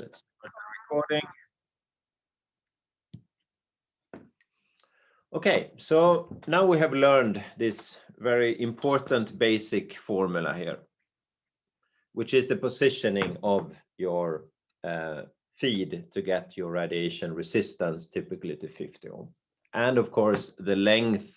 Let's start the recording. Okay, so now we have learned this very important basic formula here, which is the positioning of your feed to get your radiation resistance, typically to 50 ohm. And of course, the length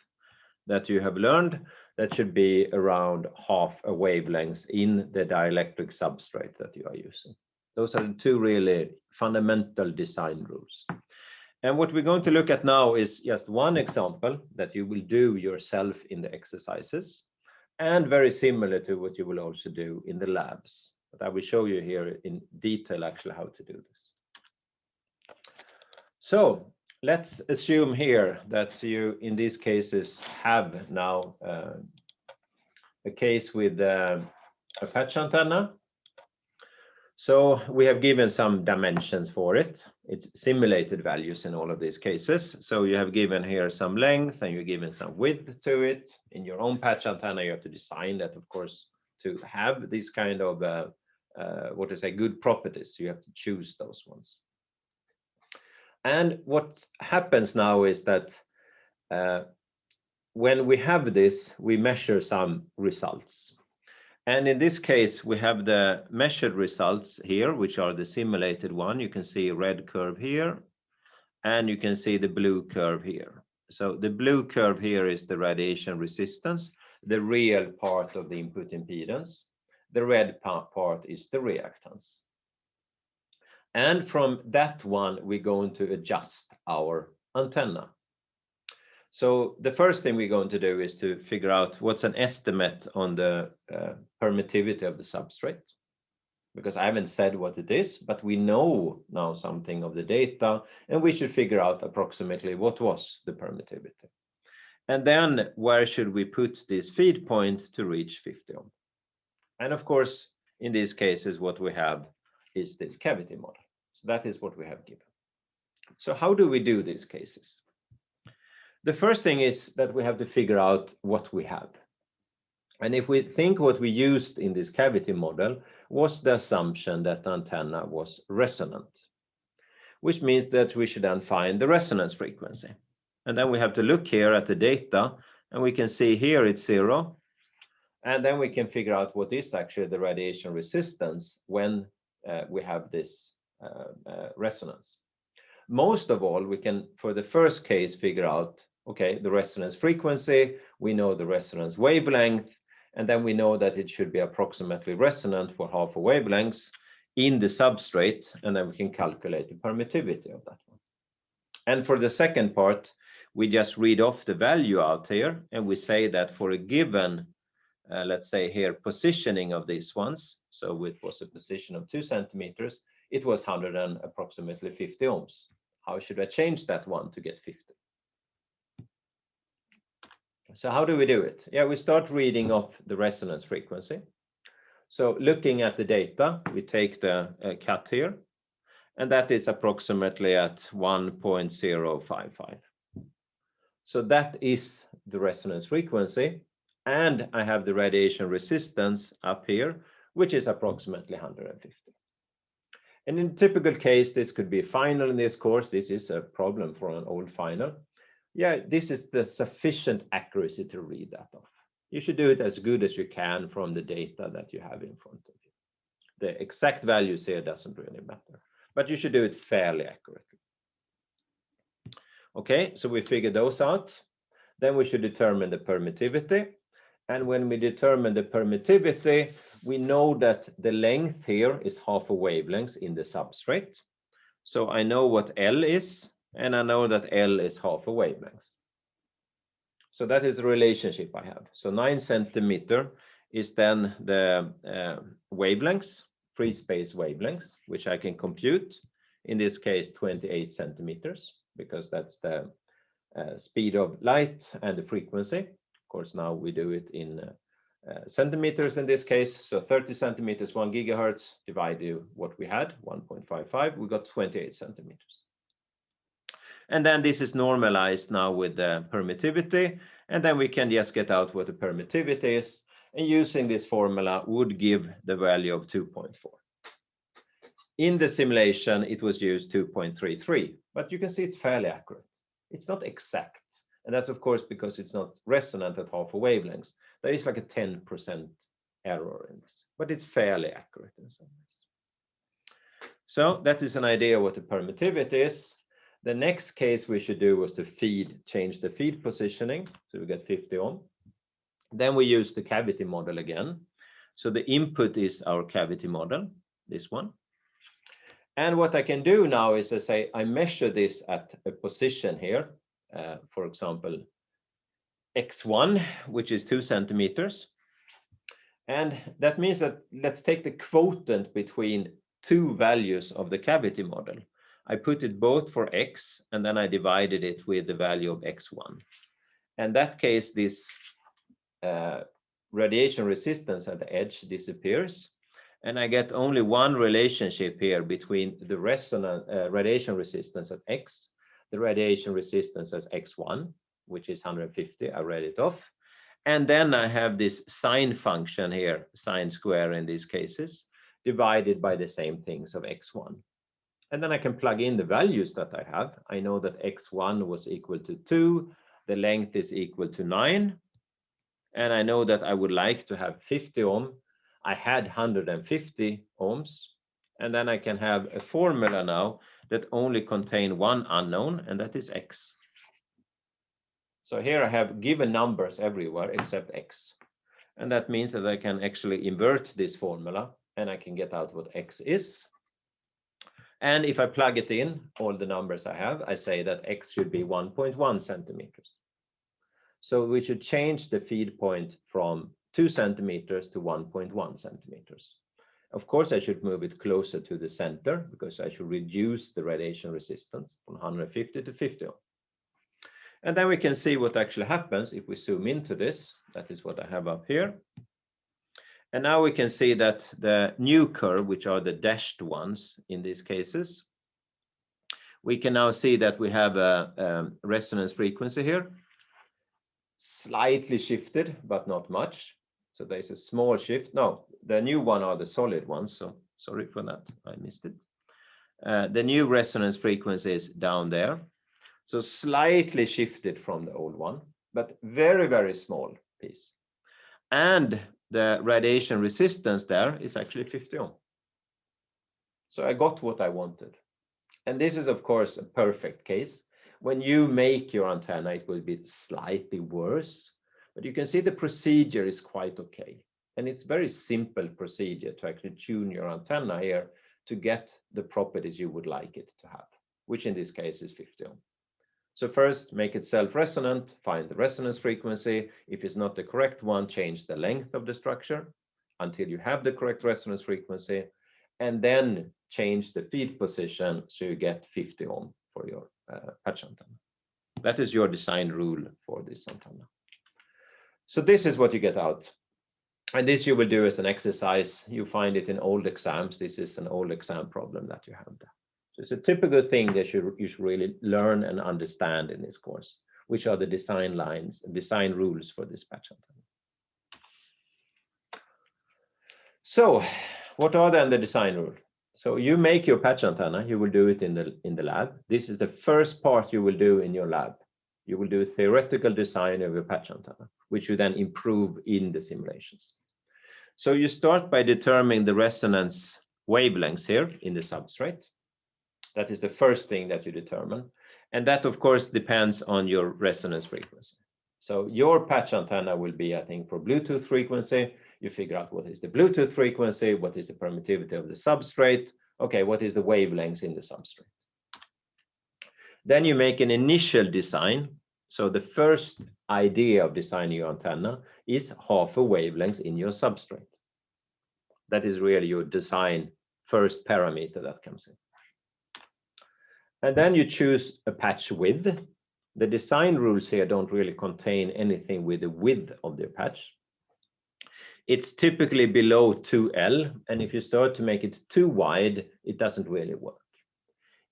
that you have learned, that should be around half a wavelength in the dielectric substrate that you are using. Those are the two really fundamental design rules. And what we're going to look at now is just one example that you will do yourself in the exercises, and very similar to what you will also do in the labs. But I will show you here in detail actually how to do this. So let's assume here that you, in these cases, have now a case with a patch antenna. So we have given some dimensions for it. It's simulated values in all of these cases. So you have given here some length and you're given some width to it. In your own patch antenna, you have to design that, of course, to have these kind of good properties. You have to choose those ones. And what happens now is that when we have this, we measure some results. And in this case, we have the measured results here, which are the simulated one. You can see a red curve here, and you can see the blue curve here. So the blue curve here is the radiation resistance, the real part of the input impedance. The red part is the reactance. And from that one, we're going to adjust our antenna. So the first thing we're going to do is to figure out what's an estimate on the permittivity of the substrate, because I haven't said what it is, but we know now something of the data, and we should figure out approximately what was the permittivity. And then where should we put this feed point to reach 50 ohm? And of course, in these cases, what we have is this cavity model. So that is what we have given. So how do we do these cases? The first thing is that we have to figure out what we have. And if we think what we used in this cavity model was the assumption that the antenna was resonant, which means that we should then find the resonance frequency. And then we have to look here at the data, and we can see here it's 0. And then we can figure out what is actually the radiation resistance when we have this resonance. Most of all, we can, for the first case, figure out, okay, the resonance frequency, we know the resonance wavelength, and then we know that it should be approximately resonant for half a wavelength in the substrate, and then we can calculate the permittivity of that one. And for the second part, we just read off the value out here, and we say that for a given, let's say here, positioning of these ones, so it was a position of 2 centimeters, it was 100 and approximately 50 ohms. How should I change that one to get 50? So how do we do it? Yeah, we start reading off the resonance frequency. So looking at the data, we take the cut here, and that is approximately at 1.055. So that is the resonance frequency, and I have the radiation resistance up here, which is approximately 150. And in a typical case, this could be a final in this course. This is a problem for an old final. Yeah, this is the sufficient accuracy to read that off. You should do it as good as you can from the data that you have in front of you. The exact values here doesn't really matter, but you should do it fairly accurately. Okay, so we figure those out. Then we should determine the permittivity. And when we determine the permittivity, we know that the length here is half a wavelength in the substrate. So I know what L is, and I know that L is half a wavelength. So that is the relationship I have. So 9 centimeter is then the wavelengths, free space wavelengths, which I can compute. In this case, 28 centimeters, because that's the speed of light and the frequency. Of course, now we do it in centimeters in this case. So 30 centimeters, 1 gigahertz, divide what we had, 1.55, we got 28 centimeters. And then this is normalized now with the permittivity, and then we can just get out what the permittivity is, and using this formula would give the value of 2.4. In the simulation, it was used 2.33, but you can see it's fairly accurate. It's not exact. And that's, of course, because it's not resonant at half a wavelength. There is like a 10% error in this, but it's fairly accurate in some ways. So that is an idea what the permittivity is. The next case we should do was to change the feed positioning. So we get 50 ohm. Then we use the cavity model again. So the input is our cavity model, this one. And what I can do now is I measure this at a position here, for example, x1, which is 2 centimeters. And that means that let's take the quotient between two values of the cavity model. I put it both for x, and then I divided it with the value of x1. In that case, this radiation resistance at the edge disappears. And I get only one relationship here between the resonant radiation resistance at x, the radiation resistance as x1, which is 150. I read it off. And then I have this sine function here, sine square in these cases, divided by the same things of x1. And then I can plug in the values that I have. I know that x1 was equal to 2, the length is equal to 9. And I know that I would like to have 50 ohm. I had 150 ohms, and then I can have a formula now that only contain one unknown, and that is x. So here I have given numbers everywhere except x. And that means that I can actually invert this formula, and I can get out what x is. And if I plug it in, all the numbers I have, I say that x should be 1.1 centimeters. So we should change the feed point from 2 centimeters to 1.1 centimeters. Of course, I should move it closer to the center because I should reduce the radiation resistance from 150 to 50 ohm. And then we can see what actually happens if we zoom into this. That is what I have up here. And now we can see that the new curve, which are the dashed ones in these cases, we can now see that we have a resonance frequency here, slightly shifted, but not much. So there's a small shift. No, the new one are the solid ones. So sorry for that, I missed it. The new resonance frequency is down there. So slightly shifted from the old one, but very, very small piece. And the radiation resistance there is actually 50 ohm. So I got what I wanted. And this is, of course, a perfect case. When you make your antenna, it will be slightly worse, but you can see the procedure is quite okay. And it's very simple procedure to actually tune your antenna here to get the properties you would like it to have, which in this case is 50 ohm. So first, make it self-resonant, find the resonance frequency. If it's not the correct one, change the length of the structure until you have the correct resonance frequency, and then change the feed position so you get 50 ohm for your patch antenna. That is your design rule for this antenna. So this is what you get out. And this you will do as an exercise. You find it in old exams. This is an old exam problem that you have there. So it's a typical thing that you should really learn and understand in this course, which are the design lines, design rules for this patch antenna. So what are then the design rules? So you make your patch antenna, you will do it in the lab. This is the first part you will do in your lab. You will do a theoretical design of your patch antenna, which you then improve in the simulations. So you start by determining the resonance wavelengths here in the substrate. That is the first thing that you determine. And that, of course, depends on your resonance frequency. So your patch antenna will be, I think, for Bluetooth frequency. You figure out what is the Bluetooth frequency, what is the permittivity of the substrate. Okay, what is the wavelengths in the substrate? Then you make an initial design. So the first idea of designing your antenna is half a wavelength in your substrate. That is really your design first parameter that comes in. And then you choose a patch width. The design rules here don't really contain anything with the width of the patch. It's typically below 2L, and if you start to make it too wide, it doesn't really work.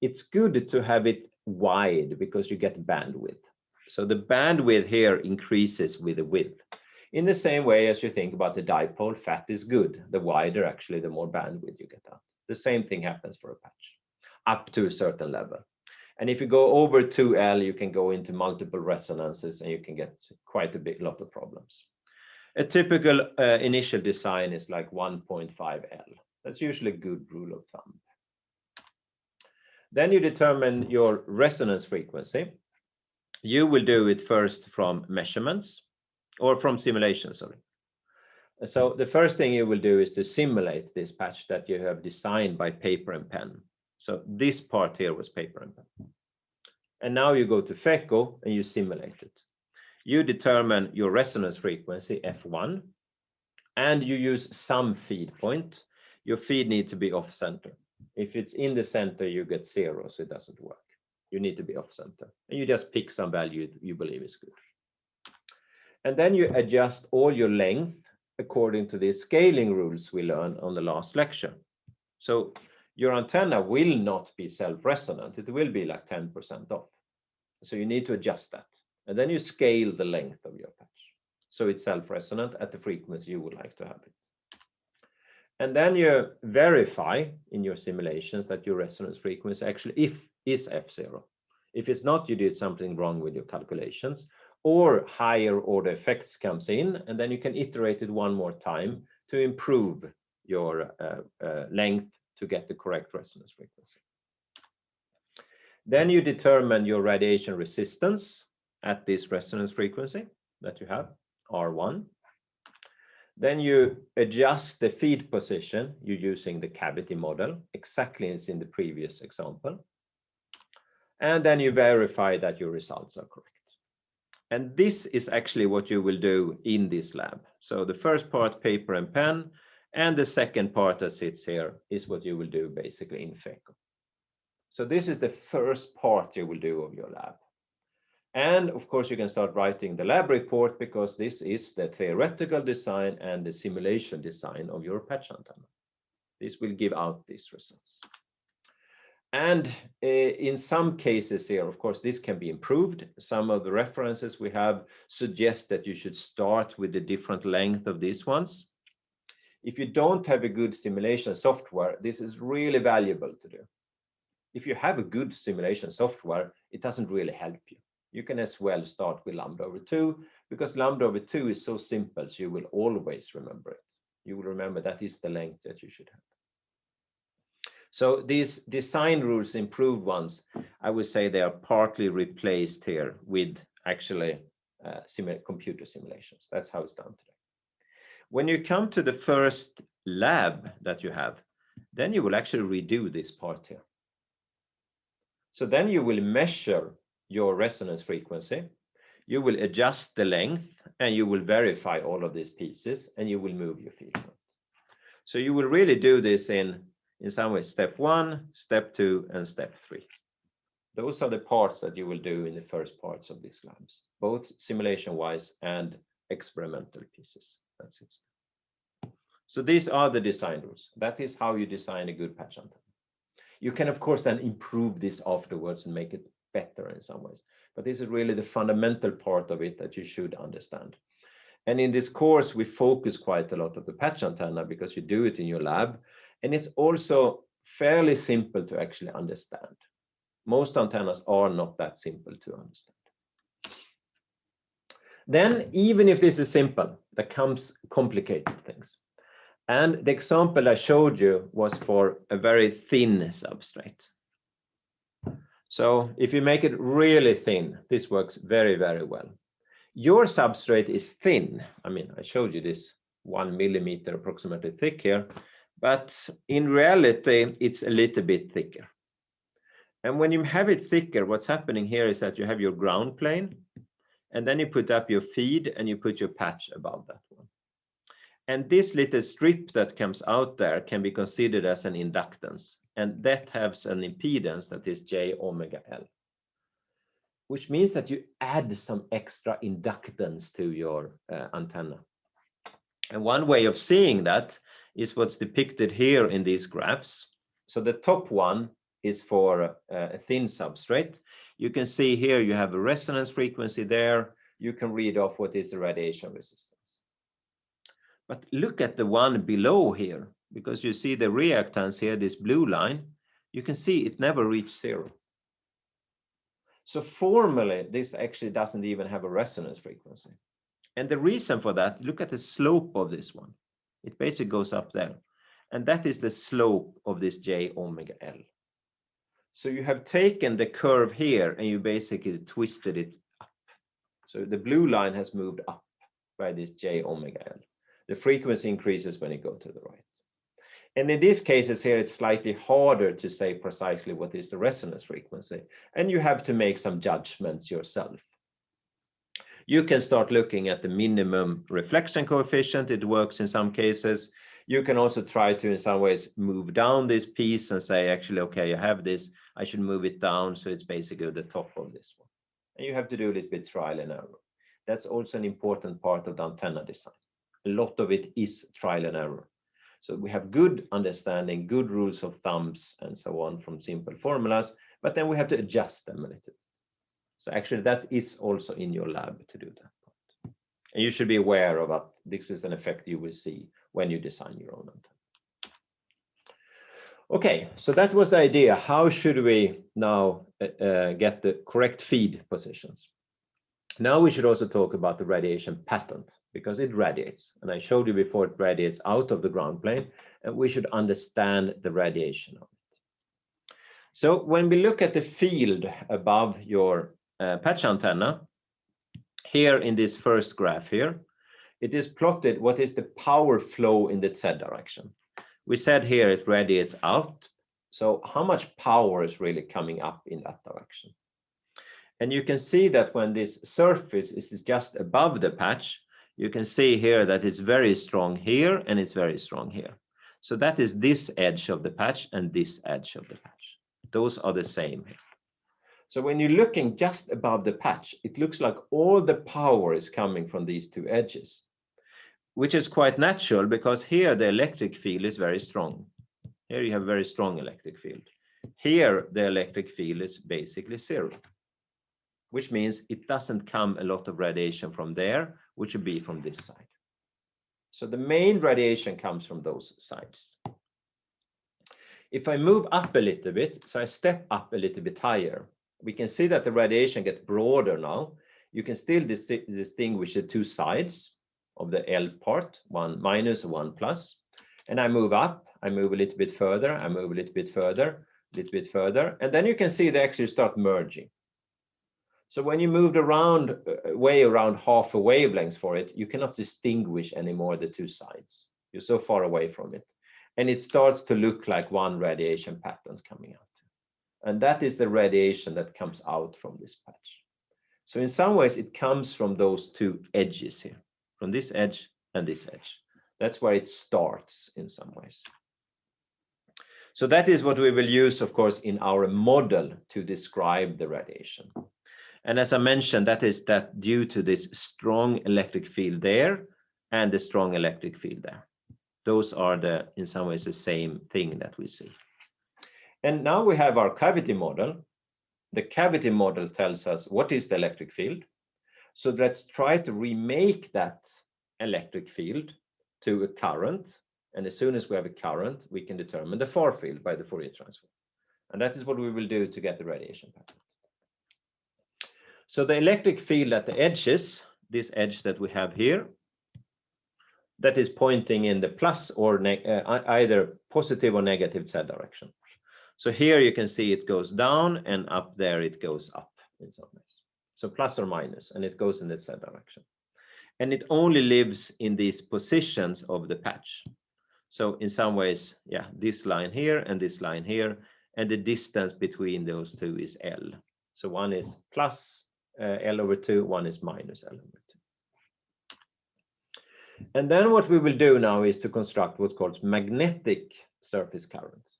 It's good to have it wide because you get bandwidth. So the bandwidth here increases with the width. In the same way as you think about the dipole, fat is good. The wider, actually, the more bandwidth you get out. The same thing happens for a patch, up to a certain level. And if you go over 2L, you can go into multiple resonances and you can get quite a lot of problems. A typical initial design is like 1.5L. That's usually a good rule of thumb. Then you determine your resonance frequency. You will do it first from measurements, or from simulation, sorry. So the first thing you will do is to simulate this patch that you have designed by paper and pen. So this part here was paper and pen. And now you go to FECO and you simulate it. You determine your resonance frequency, F1, and you use some feed point. Your feed needs to be off center. If it's in the center, you get 0, so it doesn't work. You need to be off center. And you just pick some value you believe is good. And then you adjust all your length according to the scaling rules we learned on the last lecture. So your antenna will not be self-resonant. It will be like 10% off. So you need to adjust that. And then you scale the length of your patch. So it's self-resonant at the frequency you would like to have it. And then you verify in your simulations that your resonance frequency actually is F0. If it's not, you did something wrong with your calculations, or higher order effects comes in, and then you can iterate it one more time to improve your length to get the correct resonance frequency. Then you determine your radiation resistance at this resonance frequency that you have, R1. Then you adjust the feed position you're using the cavity model, exactly as in the previous example. And then you verify that your results are correct. And this is actually what you will do in this lab. So the first part, paper and pen, and the second part that sits here is what you will do basically in FECO. So this is the first part you will do of your lab. And of course, you can start writing the lab report, because this is the theoretical design and the simulation design of your patch antenna. This will give out these results. And in some cases here, of course, this can be improved. Some of the references we have suggest that you should start with the different length of these ones. If you don't have a good simulation software, this is really valuable to do. If you have a good simulation software, it doesn't really help you. You can as well start with lambda/2, because lambda/2 is so simple, so you will always remember it. You will remember that is the length that you should have. So these design rules, improved ones, I would say they are partly replaced here with actually computer simulations. That's how it's done today. When you come to the first lab that you have, then you will actually redo this part here. So then you will measure your resonance frequency, you will adjust the length, and you will verify all of these pieces, and you will move your feed point. So you will really do this in some way, step 1, step 2, and step 3. Those are the parts that you will do in the first parts of these labs, both simulation-wise and experimental pieces. That's it. So these are the design rules. That is how you design a good patch antenna. You can, of course, then improve this afterwards and make it better in some ways. But this is really the fundamental part of it that you should understand. And in this course, we focus quite a lot of the patch antenna because you do it in your lab. And it's also fairly simple to actually understand. Most antennas are not that simple to understand. Then, even if this is simple, there comes complicated things. And the example I showed you was for a very thin substrate. So if you make it really thin, this works very, very well. Your substrate is thin. I mean, I showed you this 1 millimeter approximately thick here, but in reality, it's a little bit thicker. And when you have it thicker, what's happening here is that you have your ground plane, and then you put up your feed and you put your patch above that one. And this little strip that comes out there can be considered as an inductance, and that has an impedance that is j omega L, which means that you add some extra inductance to your antenna. And one way of seeing that is what's depicted here in these graphs. So the top one is for a thin substrate. You can see here you have a resonance frequency there. You can read off what is the radiation resistance. But look at the one below here. because you see the reactance here, this blue line, you can see it never reached 0. So formally, this actually doesn't even have a resonance frequency. And the reason for that, look at the slope of this one. It basically goes up there. And that is the slope of this j omega L. So you have taken the curve here and you basically twisted it up. So the blue line has moved up by this j omega L. The frequency increases when you go to the right. And in these cases here, it's slightly harder to say precisely what is the resonance frequency. And you have to make some judgments yourself. You can start looking at the minimum reflection coefficient. It works in some cases. You can also try to, in some ways, move down this piece and say, actually, okay, I have this, I should move it down. So it's basically the top of this one. And you have to do a little bit trial and error. That's also an important part of the antenna design. A lot of it is trial and error. So we have good understanding, good rules of thumbs and so on from simple formulas, but then we have to adjust them a little. So actually that is also in your lab to do that. And you should be aware of that this is an effect you will see when you design your own antenna. Okay, so that was the idea. How should we now get the correct feed positions? Now we should also talk about the radiation pattern, because it radiates. And I showed you before it radiates out of the ground plane, and we should understand the radiation of it. So when we look at the field above your patch antenna, here in this first graph here, it is plotted what is the power flow in the Z direction. We said here it radiates out. So how much power is really coming up in that direction? And you can see that when this surface is just above the patch, you can see here that it's very strong here and it's very strong here. So that is this edge of the patch and this edge of the patch. Those are the same here. So when you're looking just above the patch, it looks like all the power is coming from these two edges, which is quite natural because here the electric field is very strong. Here you have very strong electric field. Here the electric field is basically 0. Which means it doesn't come a lot of radiation from there, which would be from this side. So the main radiation comes from those sides. If I move up a little bit, so I step up a little bit higher, we can see that the radiation gets broader now. You can still distinguish the two sides of the L part, one minus, one plus. And I move up, I move a little bit further, I move a little bit further, a little bit further. And then you can see they actually start merging. So when you moved around, way around half a wavelength for it, you cannot distinguish anymore the two sides. You're so far away from it. And it starts to look like one radiation pattern coming out. And that is the radiation that comes out from this patch. So in some ways, it comes from those two edges here, from this edge and this edge. That's where it starts in some ways. So that is what we will use, of course, in our model to describe the radiation. And as I mentioned, that is that due to this strong electric field there and the strong electric field there. Those are the, in some ways, the same thing that we see. And now we have our cavity model. The cavity model tells us what is the electric field. So let's try to remake that electric field to a current. And as soon as we have a current, we can determine the far field by the Fourier transform. And that is what we will do to get the radiation pattern. So the electric field at the edges, this edge that we have here, that is pointing in the plus or either positive or negative Z direction. So here you can see it goes down and up there it goes up in some ways. So plus or minus, and it goes in the Z direction. And it only lives in these positions of the patch. So in some ways, yeah, this line here and this line here, and the distance between those two is L. So one is plus L over 2, one is minus L over 2. And then what we will do now is to construct what's called magnetic surface currents.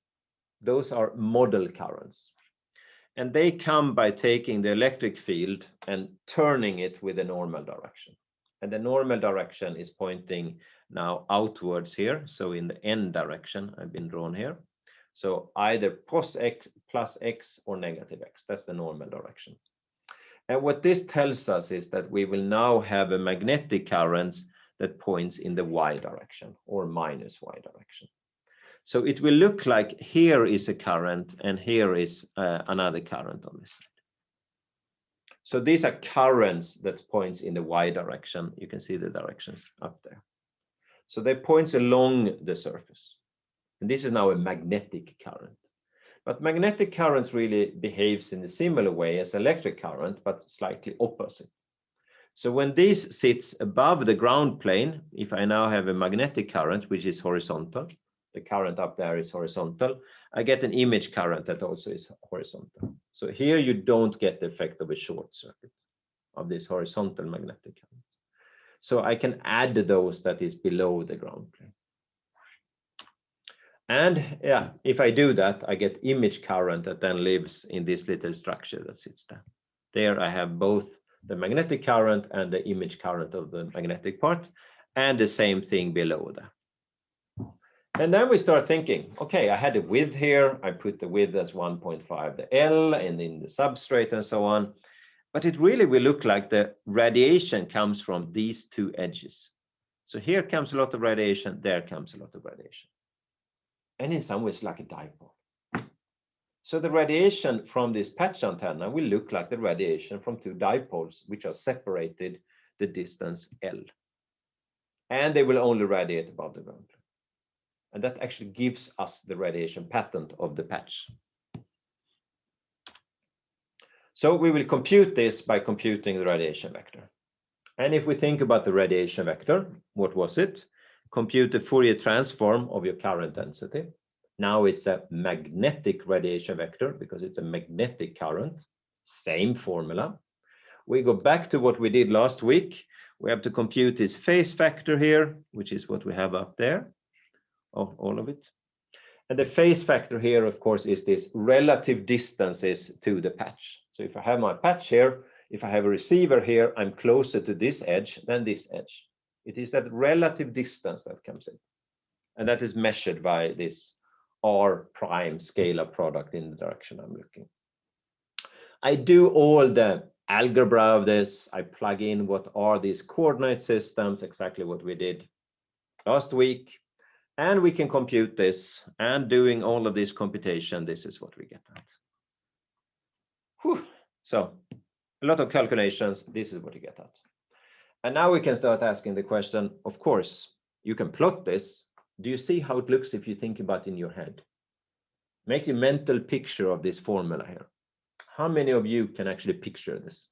Those are model currents. And they come by taking the electric field and turning it with a normal direction. And the normal direction is pointing now outwards here. So in the N direction, I've been drawn here. So either plus X or negative X. That's the normal direction. And what this tells us is that we will now have a magnetic current that points in the Y direction or minus Y direction. So it will look like here is a current and here is another current on this side. So these are currents that points in the y direction. You can see the directions up there. So they points along the surface. And this is now a magnetic current. But magnetic currents really behaves in a similar way as electric current, but slightly opposite. So when this sits above the ground plane, if I now have a magnetic current, which is horizontal, the current up there is horizontal, I get an image current that also is horizontal. So here you don't get the effect of a short circuit of this horizontal magnetic current. So I can add those that is below the ground plane. And yeah, if I do that, I get image current that then lives in this little structure that sits there. There I have both the magnetic current and the image current of the magnetic part, and the same thing below there. And then we start thinking, okay, I had a width here. I put the width as 1.5, the L, and in the substrate and so on. But it really will look like the radiation comes from these two edges. So here comes a lot of radiation, there comes a lot of radiation. And in some ways like a dipole. So the radiation from this patch antenna will look like the radiation from two dipoles, which are separated the distance L. And they will only radiate above the ground. And that actually gives us the radiation pattern of the patch. So we will compute this by computing the radiation vector. And if we think about the radiation vector, what was it? Compute the Fourier transform of your current density. Now it's a magnetic radiation vector because it's a magnetic current. Same formula. We go back to what we did last week. We have to compute this phase factor here, which is what we have up there, of all of it. And the phase factor here, of course, is this relative distances to the patch. So if I have my patch here, if I have a receiver here, I'm closer to this edge than this edge. It is that relative distance that comes in. And that is measured by this R prime scalar product in the direction I'm looking. I do all the algebra of this. I plug in what are these coordinate systems, exactly what we did last week. And we can compute this, and doing all of this computation, this is what we get at. Whew. So a lot of calculations, this is what you get at. And now we can start asking the question, of course, you can plot this. Do you see how it looks if you think about it in your head? Make a mental picture of this formula here. How many of you can actually picture this?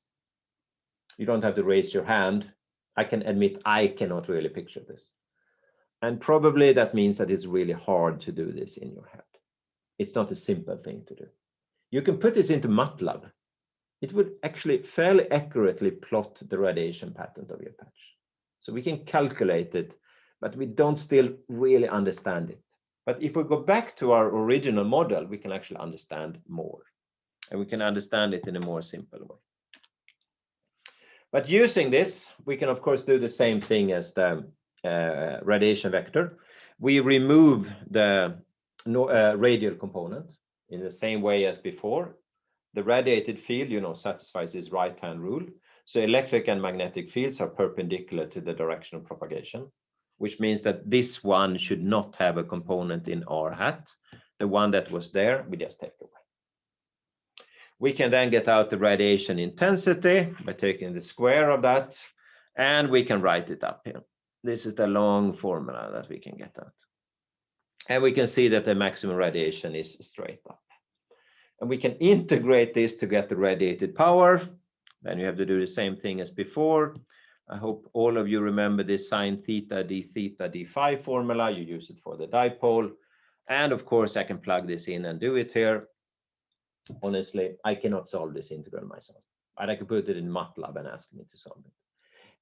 You don't have to raise your hand. I can admit I cannot really picture this. And probably that means that it's really hard to do this in your head. It's not a simple thing to do. You can put this into MATLAB. It would actually fairly accurately plot the radiation pattern of your patch. So we can calculate it, but we don't still really understand it. But if we go back to our original model, we can actually understand more. And we can understand it in a more simple way. But using this, we can of course do the same thing as the radiation vector. We remove the radial component in the same way as before. The radiated field, satisfies this right-hand rule. So electric and magnetic fields are perpendicular to the direction of propagation, which means that this one should not have a component in r hat. The one that was there, we just take away. We can then get out the radiation intensity by taking the square of that, and we can write it up here. This is the long formula that we can get at. And we can see that the maximum radiation is straight up. And we can integrate this to get the radiated power. Then you have to do the same thing as before. I hope all of you remember this sine theta d phi formula. You use it for the dipole. And of course, I can plug this in and do it here. Honestly, I cannot solve this integral myself, but I could put it in MATLAB and ask me to solve it.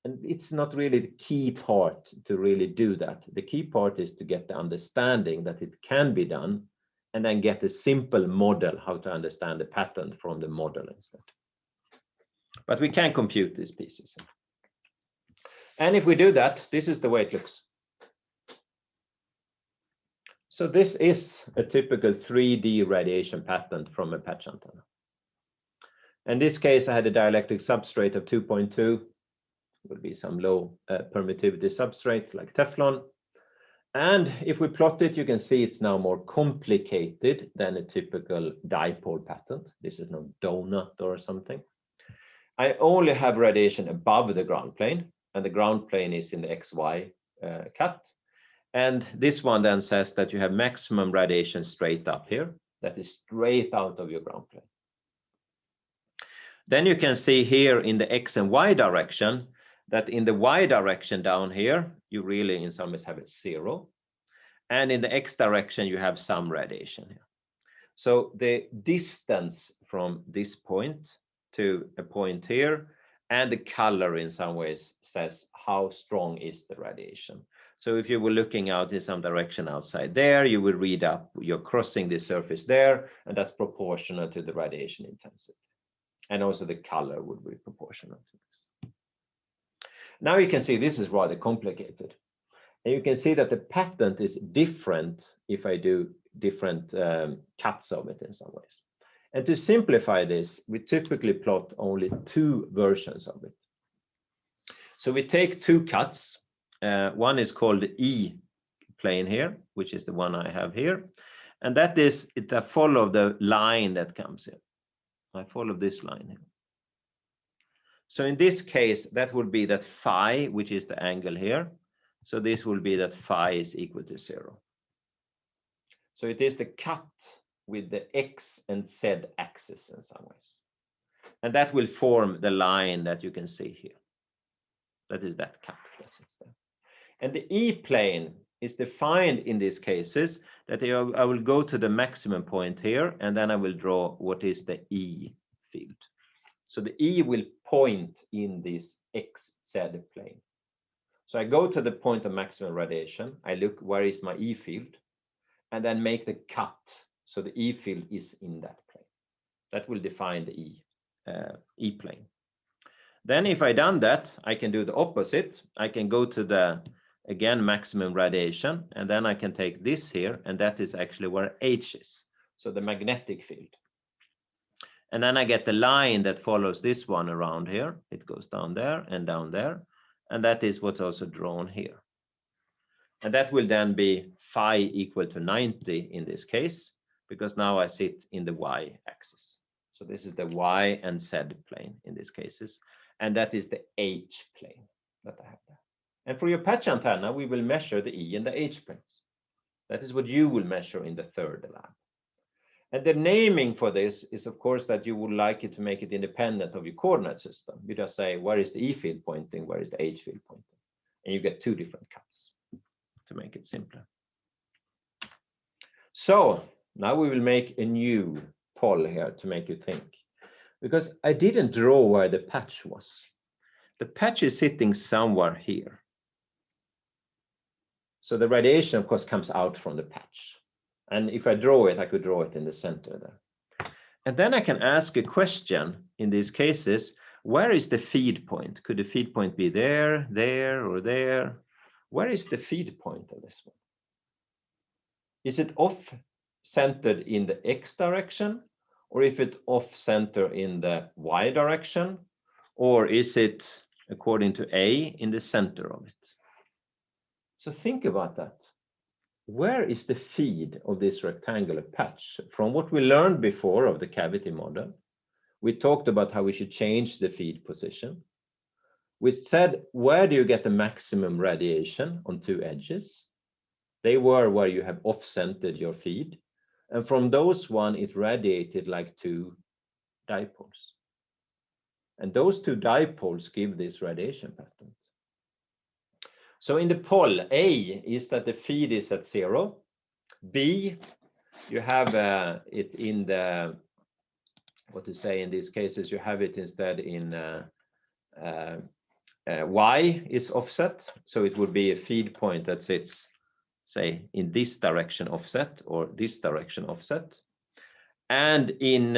And it's not really the key part to really do that. The key part is to get the understanding that it can be done, and then get a simple model how to understand the pattern from the model instead. But we can compute these pieces. And if we do that, this is the way it looks. So this is a typical 3D radiation pattern from a patch antenna. In this case, I had a dielectric substrate of 2.2. Would be some low permittivity substrate like Teflon. And if we plot it, you can see it's now more complicated than a typical dipole pattern. This is no donut or something. I only have radiation above the ground plane, and the ground plane is in the XY cut. And this one then says that you have maximum radiation straight up here, that is straight out of your ground plane. Then you can see here in the X and Y direction, that in the Y direction down here, you really in some ways have a 0. And in the X direction, you have some radiation here. So the distance from this point to a point here and the color in some ways says how strong is the radiation. So if you were looking out in some direction outside there, you would read up, you're crossing the surface there, and that's proportional to the radiation intensity. And also the color would be proportional to this. Now you can see this is rather complicated. And you can see that the pattern is different if I do different cuts of it in some ways. And to simplify this, we typically plot only 2 versions of it. So we take 2 cuts. One is called the E plane here, which is the one I have here. And that is, I follow the line that comes in. I follow this line here. So in this case, that would be that phi, which is the angle here. So this will be that phi is equal to 0. So it is the cut with the X and Z axis in some ways. And that will form the line that you can see here. That is that cut. And the E plane is defined in these cases that I will go to the maximum point here, and then I will draw what is the E field. So the E will point in this XZ plane. So I go to the point of maximum radiation, I look where is my E field, and then make the cut. So the E field is in that plane. That will define the E plane. Then if I done that, I can do the opposite. I can go to the, again, maximum radiation, and then I can take this here, and that is actually where H is. So the magnetic field. And then I get the line that follows this one around here. It goes down there and down there. And that is what's also drawn here. And that will then be phi equal to 90 in this case, because now I sit in the Y axis. So this is the Y and Z plane in these cases. And that is the H plane that I have there. And for your patch antenna, we will measure the E and the H planes. That is what you will measure in the 3rd lab. And the naming for this is, of course, that you would like it to make it independent of your coordinate system. You just say, where is the E field pointing? Where is the H field pointing? And you get 2 different cuts to make it simpler. So now we will make a new poll here to make you think. Because I didn't draw where the patch was. The patch is sitting somewhere here. So the radiation, of course, comes out from the patch. And if I draw it, I could draw it in the center there. And then I can ask a question in these cases, where is the feed point? Could the feed point be there, there, or there? Where is the feed point of this one? Is it off-centered in the X direction? Or if it's off-center in the Y direction? Or is it, according to A, in the center of it? So think about that. Where is the feed of this rectangular patch? From what we learned before of the cavity model, we talked about how we should change the feed position. We said, where do you get the maximum radiation on 2 edges? They were where you have off-centered your feed. And from those one, it radiated like 2 dipoles. And those 2 dipoles give this radiation pattern. So in the poll, A is that the feed is at 0. B, you have it in the, what to say in these cases, you have it instead in Y is offset. So it would be a feed point that sits, say, in this direction offset or this direction offset. And in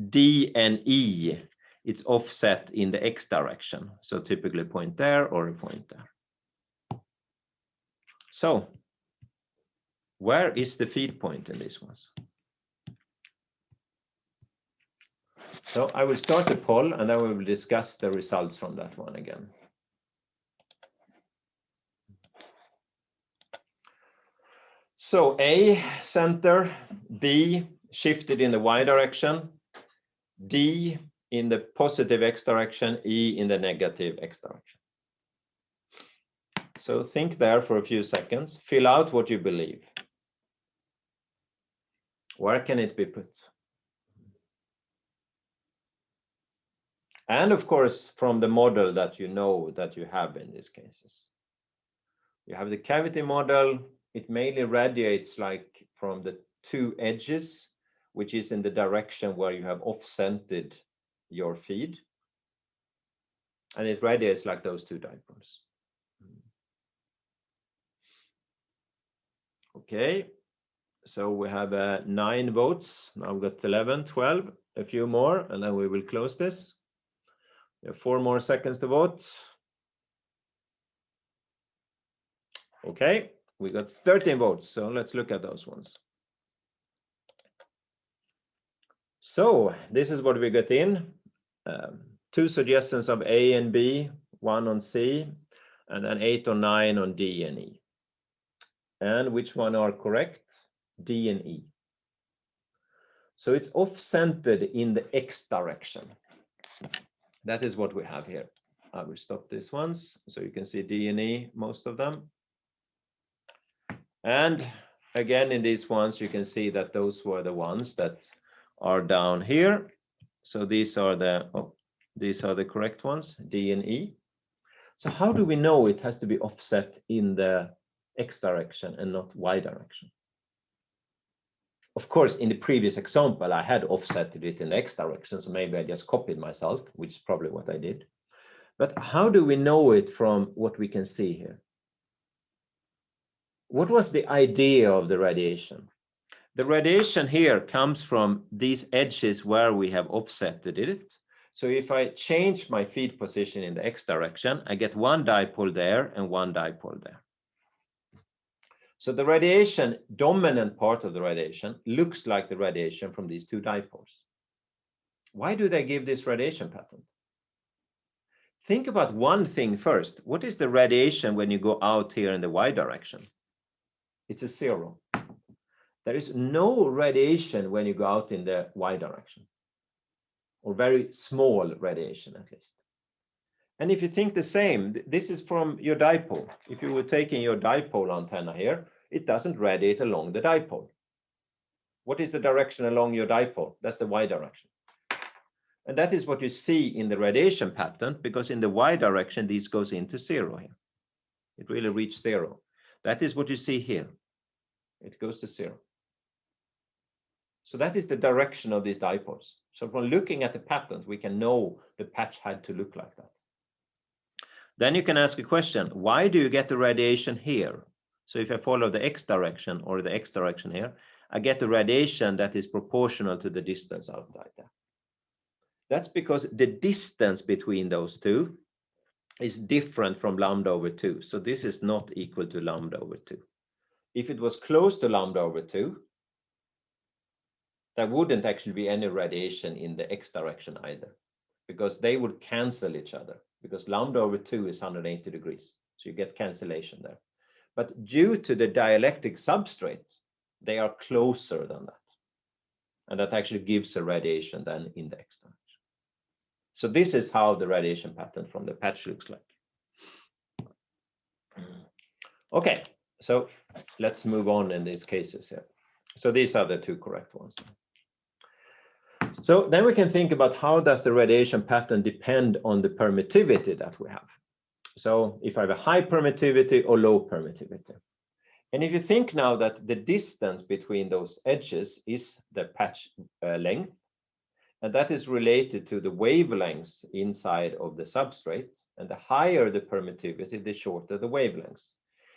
D and E, it's offset in the X direction. So typically a point there or a point there. So where is the feed point in these ones? So I will start the poll and then we will discuss the results from that one again. So A center, B shifted in the y direction, D in the positive x direction, E in the negative x direction. So think there for a few seconds, fill out what you believe. Where can it be put? And of course, from the model that you know that you have in these cases. You have the cavity model, it mainly radiates like from the two edges, which is in the direction where you have off-centered your feed. And it radiates like those two dipoles. Okay, so we have 9 votes. Now we've got 11, 12, a few more, and then we will close this. We have 4 more seconds to vote. Okay, we got 13 votes, so let's look at those ones. So this is what we got in. 2 suggestions of A and B, 1 on C, and then 8 or 9 on D and E. And which one are correct? D and E. So it's off-centered in the X direction. That is what we have here. I will stop this once so you can see D and E, most of them. And again, in these ones, you can see that those were the ones that are down here. So these are the correct ones, D and E. So how do we know it has to be offset in the X direction and not Y direction? Of course, in the previous example, I had offsetted it in the X direction, so maybe I just copied myself, which is probably what I did. But how do we know it from what we can see here? What was the idea of the radiation? The radiation here comes from these edges where we have offsetted it. So if I change my feed position in the X direction, I get one dipole there and one dipole there. So the radiation, dominant part of the radiation, looks like the radiation from these two dipoles. Why do they give this radiation pattern? Think about one thing first. What is the radiation when you go out here in the Y direction? It's a 0. There is no radiation when you go out in the Y direction, or very small radiation at least. And if you think the same, this is from your dipole. If you were taking your dipole antenna here, it doesn't radiate along the dipole. What is the direction along your dipole? That's the Y direction. And that is what you see in the radiation pattern, because in the Y direction, this goes into 0 here. It really reached 0. That is what you see here. It goes to 0. So that is the direction of these dipoles. So from looking at the patterns, we can know the patch had to look like that. Then you can ask a question, why do you get the radiation here? So if I follow the X direction or the X direction here, I get the radiation that is proportional to the distance outside there. That's because the distance between those two is different from lambda over 2. So this is not equal to lambda over 2. If it was close to lambda over 2, there wouldn't actually be any radiation in the X direction either, because they would cancel each other, because lambda over 2 is 180 degrees. So you get cancellation there. But due to the dielectric substrate, they are closer than that. And that actually gives a radiation then in the X direction. So this is how the radiation pattern from the patch looks like. Okay, so let's move on in these cases here. So these are the 2 correct ones. So then we can think about how does the radiation pattern depend on the permittivity that we have. So if I have a high permittivity or low permittivity. And if you think now that the distance between those edges is the patch length, and that is related to the wavelengths inside of the substrate, and the higher the permittivity, the shorter the wavelengths,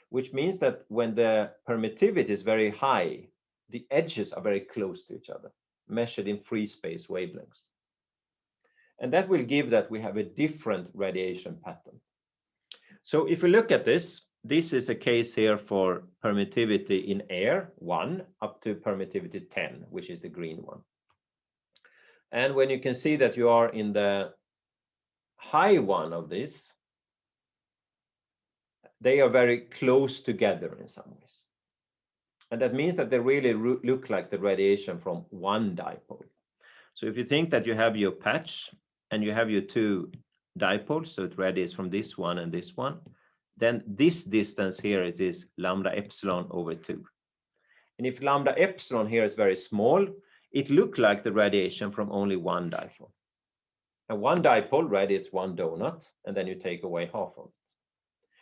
which means that when the permittivity is very high, the edges are very close to each other, measured in free space wavelengths. And that will give that we have a different radiation pattern. So if we look at this, this is a case here for permittivity in air 1 up to permittivity 10, which is the green one. And when you can see that you are in the high one of this, they are very close together in some ways. And that means that they really look like the radiation from one dipole. So if you think that you have your patch and you have your two dipoles, so it radiates from this one and this one, then this distance here it is lambda epsilon over 2. And if lambda epsilon here is very small, it looks like the radiation from only one dipole. And one dipole radiates one donut, and then you take away half of it,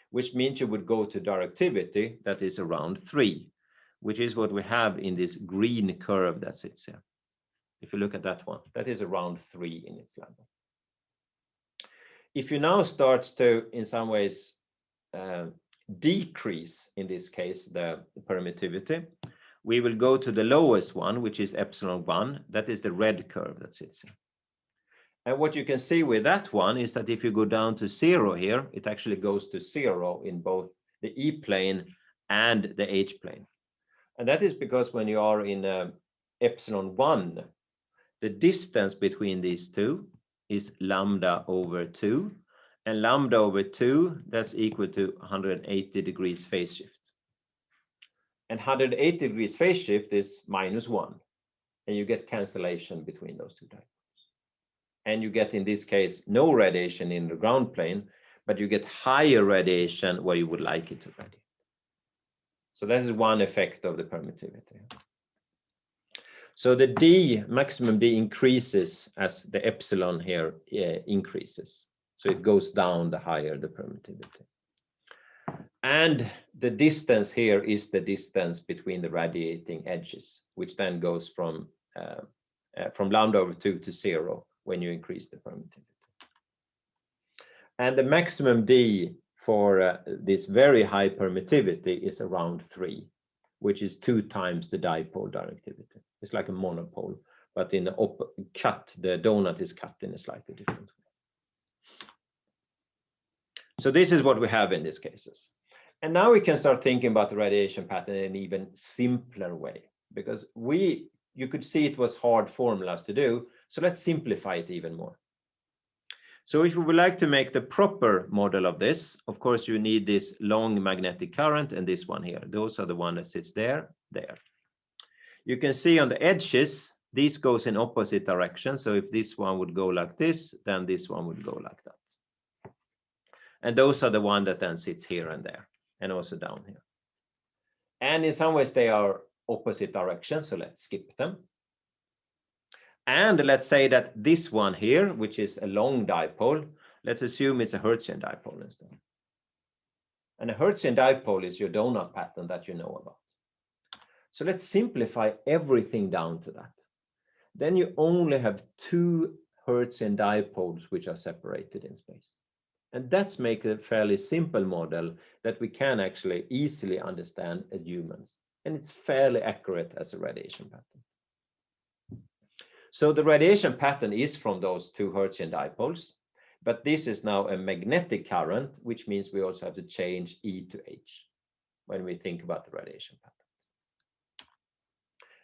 which means you would go to directivity that is around 3, which is what we have in this green curve that sits here. If you look at that one, that is around 3 in its lambda. If you now start to, in some ways, decrease, in this case, the permittivity, we will go to the lowest one, which is epsilon 1. That is the red curve that sits here. And what you can see with that one is that if you go down to 0 here, it actually goes to 0 in both the E plane and the H plane. And that is because when you are in epsilon 1, the distance between these two is lambda over 2. And lambda over 2, that's equal to 180 degrees phase shift. And 180 degrees phase shift is -1. And you get cancellation between those two dipoles. And you get, in this case, no radiation in the ground plane, but you get higher radiation where you would like it to radiate. So that is one effect of the permittivity. So the D, maximum D, increases as the epsilon here increases. So it goes down the higher the permittivity. And the distance here is the distance between the radiating edges, which then goes from lambda over 2 to 0 when you increase the permittivity. And the maximum D for this very high permittivity is around 3, which is 2 times the dipole directivity. It's like a monopole, but in the the donut is cut in a slightly different way. So this is what we have in these cases. And now we can start thinking about the radiation pattern in an even simpler way, because you could see it was hard formulas to do. So let's simplify it even more. So if we would like to make the proper model of this, of course, you need this long magnetic current and this one here. Those are the one that sits there. You can see on the edges, this goes in opposite direction. So if this one would go like this, then this one would go like that. And those are the one that then sits here and there, and also down here. And in some ways, they are opposite directions. So let's skip them. And let's say that this one here, which is a long dipole, let's assume it's a Hertzian dipole instead. And a Hertzian dipole is your donut pattern that you know about. So let's simplify everything down to that. Then you only have 2 Hertzian dipoles which are separated in space. And that's make a fairly simple model that we can actually easily understand as humans. And it's fairly accurate as a radiation pattern. So the radiation pattern is from those 2 Hertzian dipoles, but this is now a magnetic current, which means we also have to change E to H when we think about the radiation pattern.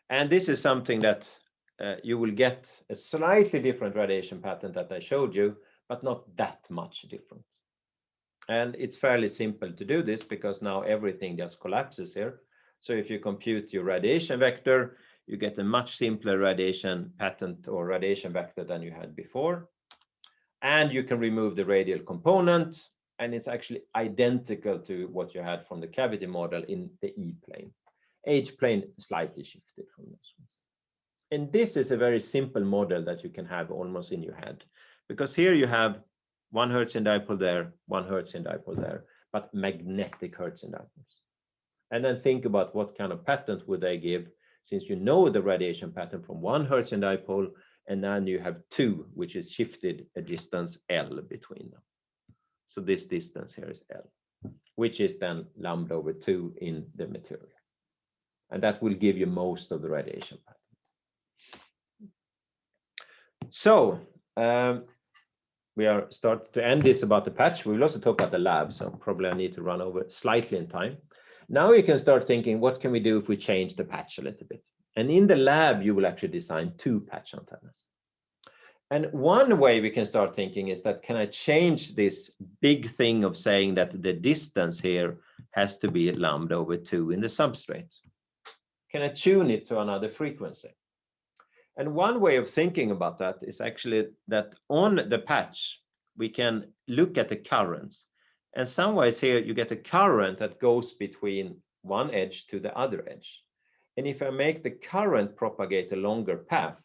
And this is something that you will get a slightly different radiation pattern that I showed you, but not that much different. And it's fairly simple to do this because now everything just collapses here. So if you compute your radiation vector, you get a much simpler radiation pattern or radiation vector than you had before. And you can remove the radial component, and it's actually identical to what you had from the cavity model in the E plane. H plane slightly shifted from those ones. And this is a very simple model that you can have almost in your head, because here you have 1 Hertzian dipole there, 1 Hertzian dipole there, but magnetic Hertzian dipoles. And then think about what kind of patterns would they give, since you know the radiation pattern from 1 Hertzian dipole, and then you have 2, which is shifted a distance L between them. So this distance here is L, which is then lambda over 2 in the material. And that will give you most of the radiation pattern. So we are starting to end this about the patch. We will also talk about the lab, so probably I need to run over slightly in time. Now you can start thinking, what can we do if we change the patch a little bit? And in the lab, you will actually design 2 patch antennas. And one way we can start thinking is that, can I change this big thing of saying that the distance here has to be lambda over 2 in the substrate? can I tune it to another frequency? And one way of thinking about that is actually that on the patch, we can look at the currents. And some ways here, you get a current that goes between one edge to the other edge. And if I make the current propagate a longer path,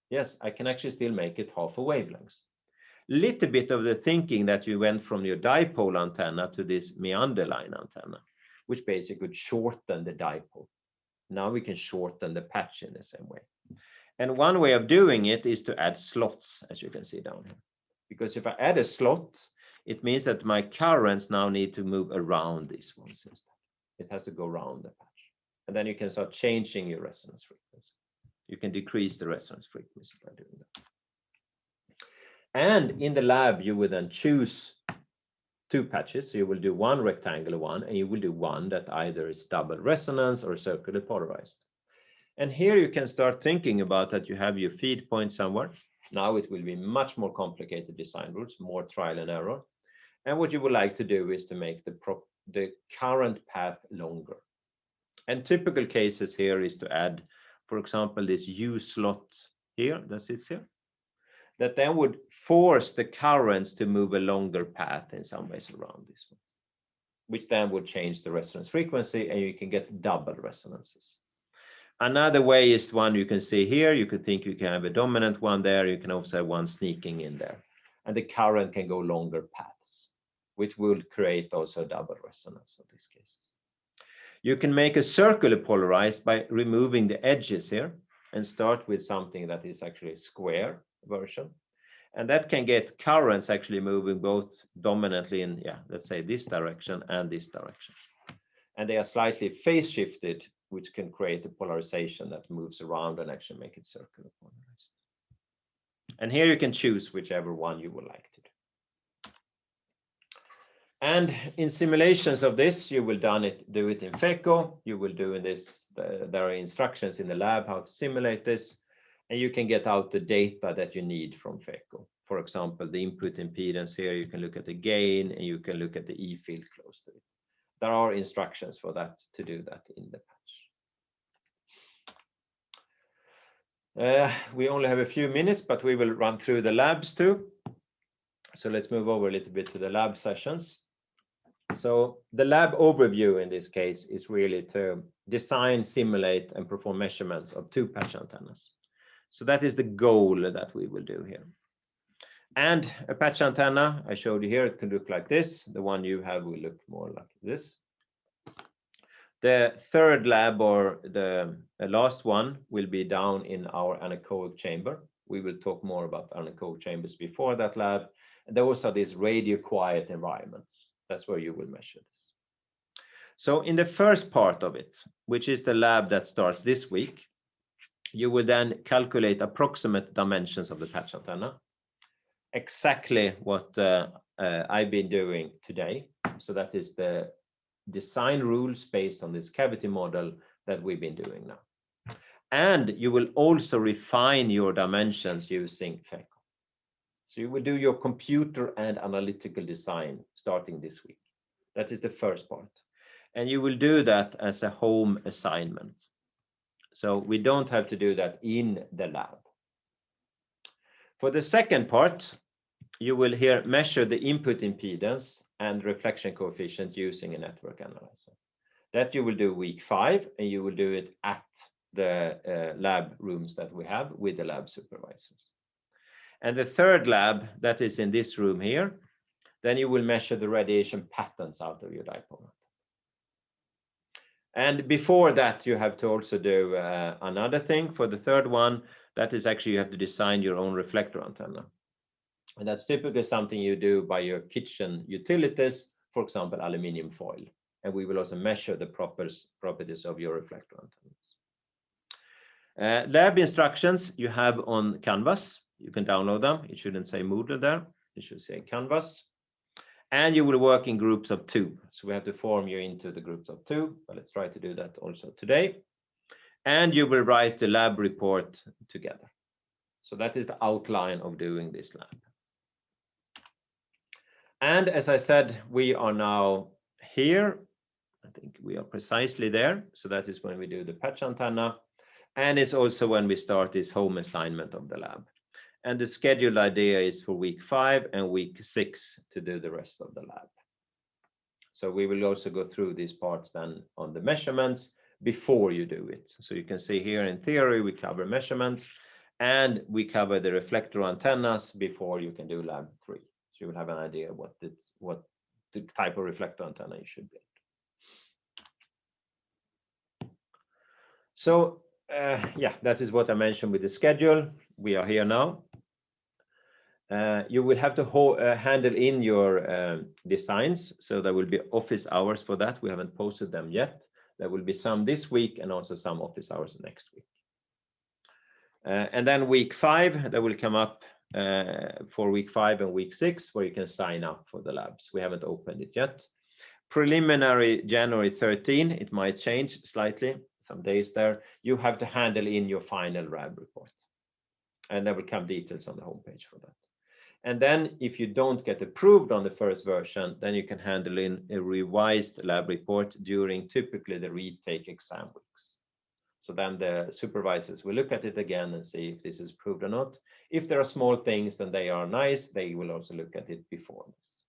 yes, I can actually still make it half a wavelength. Little bit of the thinking that you went from your dipole antenna to this meander line antenna, which basically could shorten the dipole. Now we can shorten the patch in the same way. And one way of doing it is to add slots, as you can see down here. Because if I add a slot, it means that my currents now need to move around this one system. It has to go around the patch. And then you can start changing your resonance frequency. You can decrease the resonance frequency by doing that. And in the lab, you will then choose two patches. So you will do one rectangular one, and you will do one that either is double resonance or circular polarized. And here you can start thinking about that you have your feed point somewhere. Now it will be much more complicated design rules, more trial and error. And what you would like to do is to make the current path longer. And typical cases here is to add, for example, this U slot here that sits here, that then would force the currents to move a longer path in some ways around this one, which then would change the resonance frequency, and you can get double resonances. Another way is one you can see here. You could think you can have a dominant one there. You can also have one sneaking in there. And the current can go longer paths, which will create also double resonance in these cases. You can make a circular polarized by removing the edges here and start with something that is actually a square version. And that can get currents actually moving both dominantly in, let's say this direction and this direction. And they are slightly phase shifted, which can create a polarization that moves around and actually make it circular polarized. And here you can choose whichever one you would like to do. And in simulations of this, you will do it in FECO. You will do in this, there are instructions in the lab how to simulate this, and you can get out the data that you need from FECO. For example, the input impedance here, you can look at the gain, and you can look at the E field close to it. There are instructions for that to do that in the patch. We only have a few minutes, but we will run through the labs too. So let's move over a little bit to the lab sessions. So the lab overview in this case is really to design, simulate, and perform measurements of two patch antennas. So that is the goal that we will do here. And a patch antenna, I showed you here, it can look like this. The one you have will look more like this. The third lab, or the last one, will be down in our anechoic chamber. We will talk more about anechoic chambers before that lab. And those are these radio quiet environments. That's where you will measure this. So in the first part of it, which is the lab that starts this week, you will then calculate approximate dimensions of the patch antenna. Exactly what I've been doing today. So that is the design rules based on this cavity model that we've been doing now. And you will also refine your dimensions using FECO. So you will do your computer and analytical design starting this week. That is the first part. And you will do that as a home assignment. So we don't have to do that in the lab. For the second part, you will here measure the input impedance and reflection coefficient using a network analyzer. That you will do week 5, and you will do it at the lab rooms that we have with the lab supervisors. And the third lab, that is in this room here, then you will measure the radiation patterns out of your dipole. And before that, you have to also do another thing. For the third one, that is actually you have to design your own reflector antenna. And that's typically something you do by your kitchen utilities, for example, aluminium foil. And we will also measure the properties of your reflector antennas. Lab instructions you have on Canvas. You can download them. It shouldn't say Moodle there. It should say Canvas. And you will work in groups of 2. So we have to form you into the groups of 2. But let's try to do that also today. And you will write the lab report together. So that is the outline of doing this lab. And as I said, we are now here I think we are precisely there. So that is when we do the patch antenna. And it's also when we start this home assignment of the lab. And the scheduled idea is for week 5 and week 6 to do the rest of the lab. So we will also go through these parts then on the measurements before you do it. So you can see here in theory, we cover measurements and we cover the reflector antennas before you can do lab 3. So you will have an idea what the type of reflector antenna you should build. So yeah, that is what I mentioned with the schedule. We are here now. You will have to handle in your designs. So there will be office hours for that. We haven't posted them yet. There will be some this week and also some office hours next week. And then week 5, that will come up for week 5 and week 6, where you can sign up for the labs. We haven't opened it yet. Preliminary January 13, it might change slightly, some days there. You have to handle in your final lab report. And there will come details on the homepage for that. And then if you don't get approved on the first version, then you can handle in a revised lab report during typically the retake exam weeks. So then the supervisors will look at it again and see if this is approved or not. If there are small things, then they are nice. They will also look at it before this.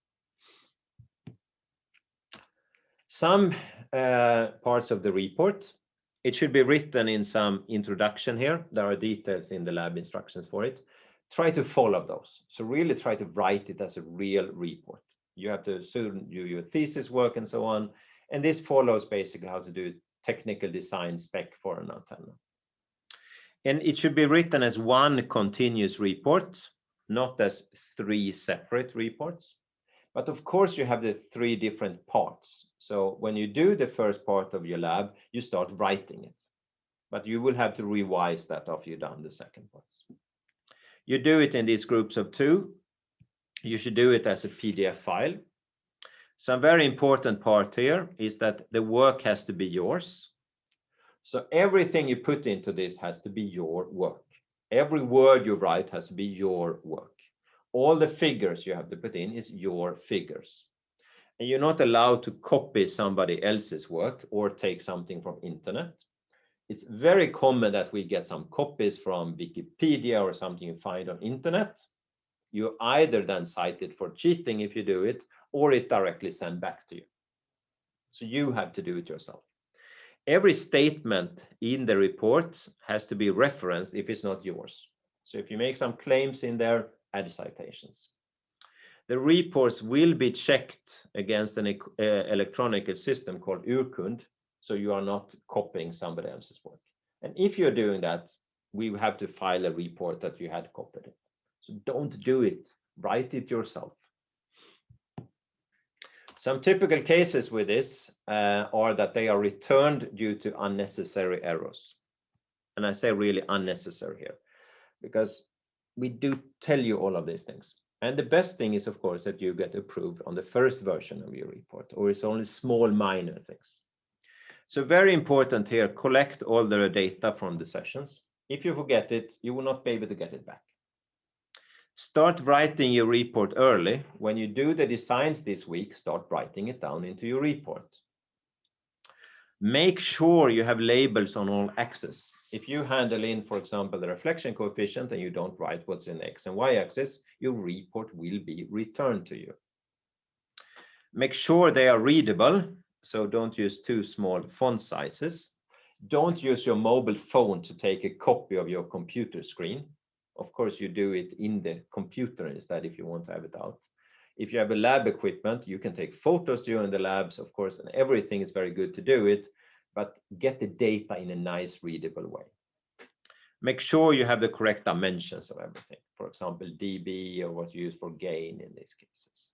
Some parts of the report, it should be written in some introduction here. There are details in the lab instructions for it. Try to follow those. So really try to write it as a real report. You have to soon do your thesis work and so on. And this follows basically how to do technical design spec for an antenna. And it should be written as one continuous report, not as 3 separate reports. But of course, you have the 3 different parts. So when you do the first part of your lab, you start writing it. But you will have to revise that after you've done the second parts. You do it in these groups of 2. You should do it as a PDF file. Some very important part here is that the work has to be yours. So everything you put into this has to be your work. Every word you write has to be your work. All the figures you have to put in is your figures. And you're not allowed to copy somebody else's work or take something from internet. It's very common that we get some copies from Wikipedia or something you find on internet. You either then cite it for cheating if you do it, or it directly sent back to you. So you have to do it yourself. Every statement in the report has to be referenced if it's not yours. So if you make some claims in there, add citations. The reports will be checked against an electronic system called Urkund, so you are not copying somebody else's work. And if you're doing that, we have to file a report that you had copied it. So don't do it, write it yourself. Some typical cases with this are that they are returned due to unnecessary errors. And I say really unnecessary here, because we do tell you all of these things. And the best thing is, of course, that you get approved on the first version of your report, or it's only small minor things. So very important here, collect all the data from the sessions. If you forget it, you will not be able to get it back. Start writing your report early. When you do the designs this week, start writing it down into your report. Make sure you have labels on all axes. If you handle in, for example, the reflection coefficient and you don't write what's in the X and Y axis, your report will be returned to you. Make sure they are readable, so don't use too small font sizes. Don't use your mobile phone to take a copy of your computer screen. Of course, you do it in the computer instead if you want to have it out. If you have a lab equipment, you can take photos during the labs, of course, and everything is very good to do it, but get the data in a nice, readable way. Make sure you have the correct dimensions of everything. For example, dB or what you use for gain in these cases.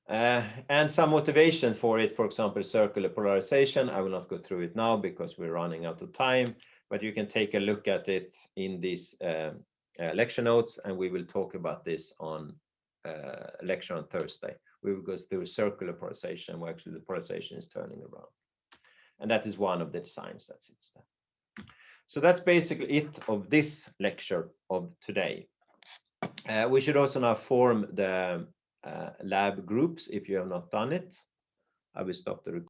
And some motivation for it, for example, circular polarization. I will not go through it now because we're running out of time, but you can take a look at it in these lecture notes, and we will talk about this on lecture on Thursday. We will go through circular polarization, where actually the polarization is turning around. And that is one of the designs that sits there. So that's basically it of this lecture of today. We should also now form the lab groups if you have not done it. I will stop the recording.